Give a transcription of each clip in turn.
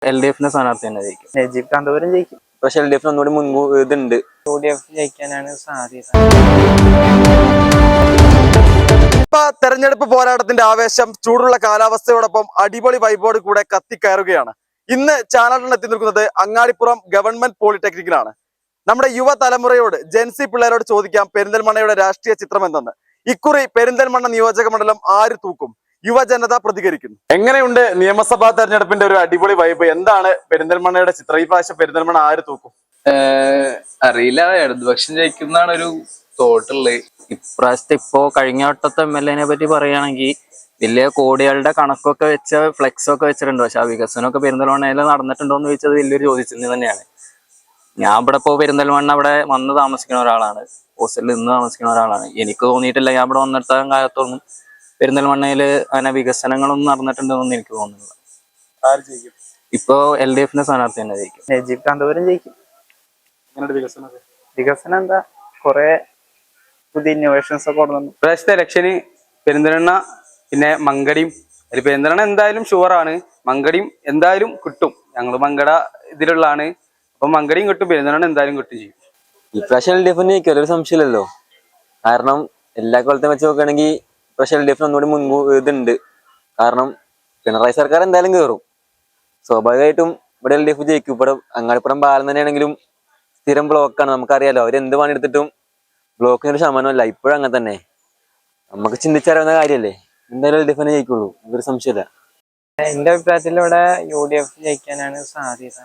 LDF സ്ഥാനാർത്ഥി തന്നെ ജയിക്കും. നജീബ് കാന്തപുരം ജയിക്കും. പക്ഷെ LDF ഒന്നുകൂടി മുൻകൂർ ഇതുണ്ട്. UDF ജയിക്കാനാണ് സാധ്യത. തെരഞ്ഞെടുപ്പ് പോരാട്ടത്തിന്റെ ആവേശം ചൂടുള്ള കാലാവസ്ഥയോടൊപ്പം അടിപൊളി വൈബോട് കൂടെ കത്തിക്കയറുകയാണ്. ഇന്ന് ചാനലിൽ എത്തി നിൽക്കുന്നത് അങ്ങാടിപ്പുറം ഗവൺമെന്റ് പോളിടെക്നിക്കിലാണ്. നമ്മുടെ യുവതലമുറയോട് ജെൻസി പിള്ളേരോട് ചോദിക്കാം പെരിന്തൽമണ്ണയുടെ രാഷ്ട്രീയ ചിത്രം എന്തെന്ന്. ഇക്കുറി പെരിന്തൽമണ്ണ നിയോജക മണ്ഡലം ആര് തൂക്കും? യുവജനത പ്രതികരിക്കുന്നു. എങ്ങനെയുണ്ട് നിയമസഭാ തെരഞ്ഞെടുപ്പിന്റെ ഒരു അടിപൊളി വൈബ്? എന്താണ് പെരിന്തൽമണ്ണയുടെ ചിത്രം? ഈ പ്രാവശ്യം പെരിന്തൽമണ്ണ ആര് തൂക്കും? അറിയില്ല, ഇടതുപക്ഷം ജയിക്കുന്നതാണ് ഒരു തോട്ടുള്ളത്. ഇപ്രാവശ്യത്തെ കഴിഞ്ഞ വട്ടത്തെ MLA പറ്റി പറയുകയാണെങ്കിൽ വലിയ കോടികളുടെ കണക്കൊക്കെ വെച്ച ഫ്ലെക്സ് ഒക്കെ വെച്ചിട്ടുണ്ട്. പക്ഷെ ആ വികസനമൊക്കെ പെരിന്തൽമണ്ണയിൽ നടന്നിട്ടുണ്ടോ എന്ന് ചോദിച്ചത് വലിയൊരു ചോദ്യചിഹ്നം തന്നെയാണ്. ഞാൻ ഇവിടെ പെരിന്തൽമണ്ണ അവിടെ വന്ന് താമസിക്കുന്ന ഒരാളാണ്, ഹോസ്റ്റലിൽ നിന്ന് താമസിക്കുന്ന ഒരാളാണ്. എനിക്ക് തോന്നിയിട്ടില്ല ഞാൻ ഇവിടെ വന്നിടത്ത കാലത്തൊന്നും പെരിന്തൽമണ്ണയിൽ അങ്ങനെ വികസനങ്ങളൊന്നും നടന്നിട്ടുണ്ടെന്നൊന്നും എനിക്ക് തോന്നുന്നില്ല. ഇപ്പൊ LDF സ്ഥാനാർത്ഥി തന്നെ ജയിക്കും. നജീബ് കാന്തപുരം ജയിക്കും. വികസനം എന്താ, കുറെ പുതിയ ഇന്നോവേഷൻസ് ഒക്കെ കൊണ്ടുവന്നു. ഇപ്രാവശ്യത്തെ ഇലക്ഷന് പെരിന്തൽമണ്ണ പിന്നെ മങ്കടിയും, അതിൽ പെരിന്തൽമണ്ണ എന്തായാലും ഷുവറാണ്, മങ്കടിയും എന്തായാലും കിട്ടും. ഞങ്ങൾ മങ്കട ഇതിലുള്ളതാണ്, അപ്പൊ മങ്കടിയും കിട്ടും, പെരിന്തൽമണ്ണ എന്തായാലും കിട്ടും ചെയ്യും. ഇപ്രാവശ്യം LDF ജയിക്കും, ഒരു സംശയമില്ലല്ലോ. കാരണം എല്ലാ കൊല്ലത്തെ വെച്ച് നോക്കുകയാണെങ്കിൽ ഇപ്രാവശ്യം LDF ഒന്നുകൂടി മുൻകൂർ ഇതുണ്ട്. കാരണം പിണറായി സർക്കാർ എന്തായാലും കയറും, സ്വാഭാവികമായിട്ടും ഇവിടെ LDF ജയിക്കും. ഇവിടെ അങ്ങാടിപ്പുറം പാലം തന്നെയാണെങ്കിലും സ്ഥിരം ബ്ലോക്കാണ്, നമുക്കറിയാലോ. അവരെന്ത് പണിയെടുത്തിട്ടും ബ്ലോക്കിനൊരു ശമനമല്ല. ഇപ്പോഴും അങ്ങനെ തന്നെ, നമുക്ക് ചിന്തിച്ചറിയാവുന്ന കാര്യമല്ലേ. എന്തായാലും LDF ജയിക്കുള്ളൂ, ഇതൊരു സംശയമില്ല. എന്റെ അഭിപ്രായത്തിൽ ഇവിടെ UDF ജയിക്കാനാണ് സാധ്യത.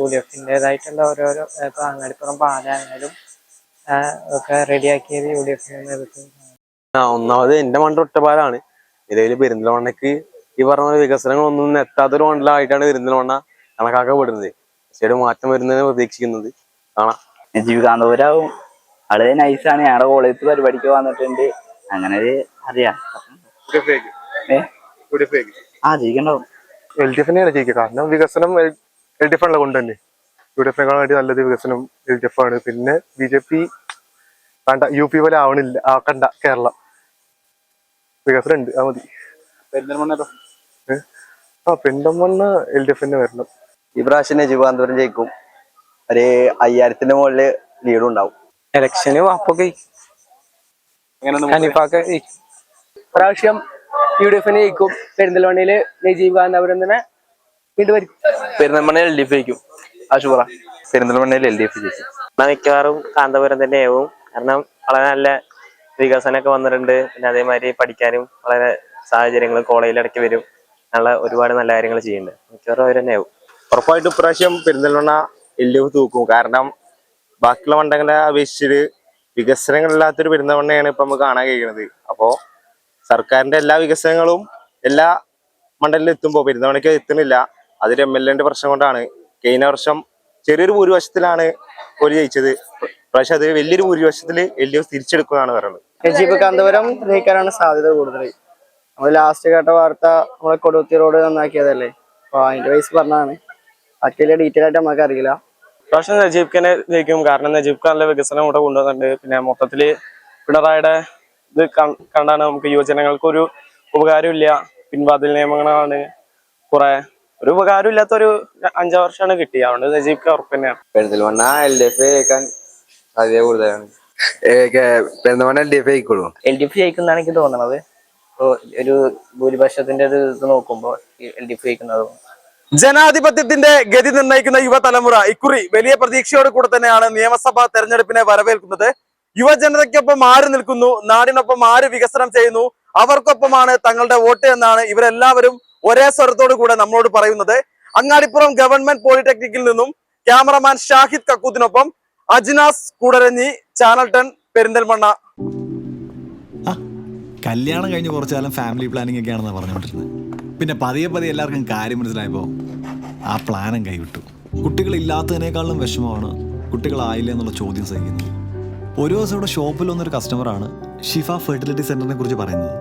UDF-ന്റേതായിട്ടുള്ള ഓരോരോ അങ്ങാടിപ്പുറം പാലായാലും ഒക്കെ റെഡിയാക്കിയത് UDF നേതൃത്വം. ഒന്നാമത് എന്റെ മണ്ഡലം ഒറ്റപ്പാലാണ്. നിലവിൽ പെരിന്തൽമണ്ണക്ക് ഈ പറഞ്ഞ വികസനങ്ങളൊന്നും എത്താത്തൊരു മണ്ഡലമായിട്ടാണ് പെരിന്തൽമണ്ണ കണക്കാക്കപ്പെടുന്നത്. പക്ഷേ മാറ്റം വരുന്നതിന് പ്രതീക്ഷിക്കുന്നത് കാണാം. നജീബ് കാന്തപുരാവും, ആള് നൈസാണ്. ഞങ്ങളുടെ കോളേജ് പരിപാടിക്ക് വന്നിട്ടുണ്ട്, അങ്ങനെ അറിയാം. ജയിക്കണ്ടാവും. LDF തന്നെയാണ് ജയിക്കുക. കാരണം വികസനം LDF ആണല്ലോ കൊണ്ടുതന്നെ. UDF-നെക്കാൾ വേണ്ടി നല്ലത് വികസനം LDF ആണ്. പിന്നെ BJP വേണ്ട, UP പോലെ ആക്കണ്ട കേരളം. വികസനം ഉണ്ട്, അത് മതി. പെരിന്തൽമണ്ണ LDF തന്നെ വരണം. ഈ പ്രാവശ്യം നജീബ് കാന്തപുരം ജയിക്കും. ഒരു 5000-ന്റെ മുകളില് ലീഡും ഉണ്ടാവും. ഇലക്ഷന് വാപ്പൊക്കെ പ്രാവശ്യം UDF ജയിക്കും. പെരിന്തൽമണ്ണയില് നജീബ് കാന്തപുരം തന്നെ വീണ്ടും വരും. പെരിന്തൽമണ്ണയിൽ LDF ജയിക്കും, അശുറ. പെരിന്തൽമണ്ണയിൽ LDF ജയിക്കും. മിക്കവാറും കാന്തപുരം തന്നെയാവും. കാരണം വളരെ നല്ല വികസനമൊക്കെ വന്നിട്ടുണ്ട്. പിന്നെ അതേമാതിരി പഠിക്കാനും വളരെ സാഹചര്യങ്ങൾ കോളേജിൽ ഇടയ്ക്ക് വരും. നല്ല ഒരുപാട് നല്ല കാര്യങ്ങൾ ചെയ്യുന്നുണ്ട്. മിക്കവാറും അവർ തന്നെയാവും. ഉറപ്പായിട്ടും ഇപ്രാവശ്യം പെരിന്തൽമണ്ണ LDF തൂക്കും. കാരണം ബാക്കിയുള്ള മണ്ഡലങ്ങളെ അപേക്ഷിച്ച് വികസനങ്ങളില്ലാത്തൊരു പെരിന്തൽമണ്ണയാണ് ഇപ്പൊ നമുക്ക് കാണാൻ കഴിയുന്നത്. അപ്പോ സർക്കാരിന്റെ എല്ലാ വികസനങ്ങളും എല്ലാ മണ്ഡലത്തിലും എത്തുമ്പോൾ പെരിന്തൽമണ്ണയ്ക്ക് എത്തുന്നില്ല. അതൊരു MLA-ന്റെ പ്രശ്നം കൊണ്ടാണ്. കഴിഞ്ഞ വർഷം ചെറിയൊരു ഭൂരിപക്ഷത്തിലാണ് ഒരു ജയിച്ചത്. പക്ഷെ അത് വലിയൊരു ഭൂരിപക്ഷത്തില് LDF തിരിച്ചെടുക്കുന്നതാണ് പറയുന്നത്. നജീബ് കാന്തപുരം ജയിക്കാനാണ് സാധ്യത കൂടുതൽ. നമ്മൾ ലാസ്റ്റ് കേട്ട വാർത്ത നമ്മളെ കൊടുത്തി റോഡ് നന്നാക്കിയതല്ലേ, അപ്പൊ അതിന്റെ വയസ്സ് പറഞ്ഞാണ്. ബാക്കി വലിയ ഡീറ്റെയിൽ ആയിട്ട് നമുക്ക് അറിയില്ല. ഇപ്രാവശ്യം നജീബ് തന്നെ ജയിക്കും. കാരണം നജീബ് നല്ല വികസനം ഇവിടെ കൊണ്ടുവന്നിട്ടുണ്ട്. പിന്നെ മൊത്തത്തില് പിണറായിയുടെ ഇത് കണ്ടാണ് നമുക്ക് യുവജനങ്ങൾക്കൊരു ഉപകാരമില്ല. പിൻവാതിൽ നിയമങ്ങളാണ് കുറെ, ഒരു ഉപകാരം ഇല്ലാത്തൊരു 5 വർഷമാണ് കിട്ടിയത്. അതുകൊണ്ട് നജീബ് ഉറപ്പ് തന്നെയാണ്. പെരിന്തൽമണ്ണ LDF ജയിക്കാൻ സാധ്യത കൂടുതലാണ്. പെരിന്തൽമണ്ണ LDF ജയിക്കുള്ളൂ. LDF ജയിക്കുന്നതാണ് എനിക്ക് തോന്നുന്നത്. ഒരു ഭൂരിപക്ഷത്തിന്റെ ഒരു ഇത് നോക്കുമ്പോൾ LDF ജയിക്കുന്നത്. ജനാധിപത്യത്തിന്റെ ഗതി നിർണ്ണയിക്കുന്ന യുവതലമുറ ഇക്കുറി വലിയ പ്രതീക്ഷയോട് കൂടെ തന്നെയാണ് നിയമസഭാ തെരഞ്ഞെടുപ്പിനെ വരവേൽക്കുന്നത്. യുവജനതയ്ക്കൊപ്പം ആര് നിൽക്കുന്നു, നാടിനൊപ്പം ആര് വികസനം ചെയ്യുന്നു, അവർക്കൊപ്പമാണ് തങ്ങളുടെ വോട്ട് എന്നാണ് ഇവരെല്ലാവരും ഒരേ സ്വരത്തോടു കൂടെ നമ്മളോട് പറയുന്നത്. അങ്ങാടിപ്പുറം ഗവൺമെന്റ് പോളിടെക്നിക്കിൽ നിന്നും ക്യാമറമാൻ ഷാഹിദ് കക്കൂത്തിനൊപ്പം അജ്നാസ് കൂടരഞ്ഞി, ചാനൽ 10 പെരിന്തൽമണ്ണ. കല്യാണം കഴിഞ്ഞ് കുറച്ചു കാലം ഫാമിലി പ്ലാനിങ് ഒക്കെയാണെന്നാണ് പറഞ്ഞുകൊണ്ടിരുന്നത്. പിന്നെ പതിയെ എല്ലാവർക്കും കാര്യം മനസ്സിലായപ്പോൾ ആ പ്ലാനും കൈവിട്ടു. കുട്ടികളില്ലാത്തതിനേക്കാളും വിഷമമാണ് കുട്ടികളായില്ല എന്നുള്ള ചോദ്യം സഹിക്കുന്നത്. ഒരു ദിവസം ഇവിടെ ഷോപ്പിൽ വന്നൊരു കസ്റ്റമറാണ് ഷിഫ ഫെർട്ടിലിറ്റി സെന്ററിനെ കുറിച്ച് പറയുന്നത്.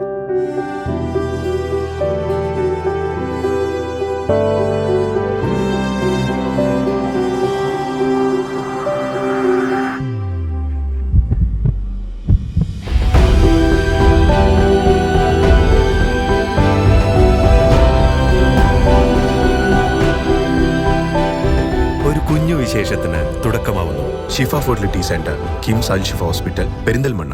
കുഞ്ഞു വിശേഷത്തിന് തുടക്കമാവുന്നു. ഷിഫ ഫെർട്ടിലിറ്റി സെന്റർ, കിംസ് അൽ ഷിഫ ഹോസ്പിറ്റൽ, പെരിന്തൽമണ്ണ.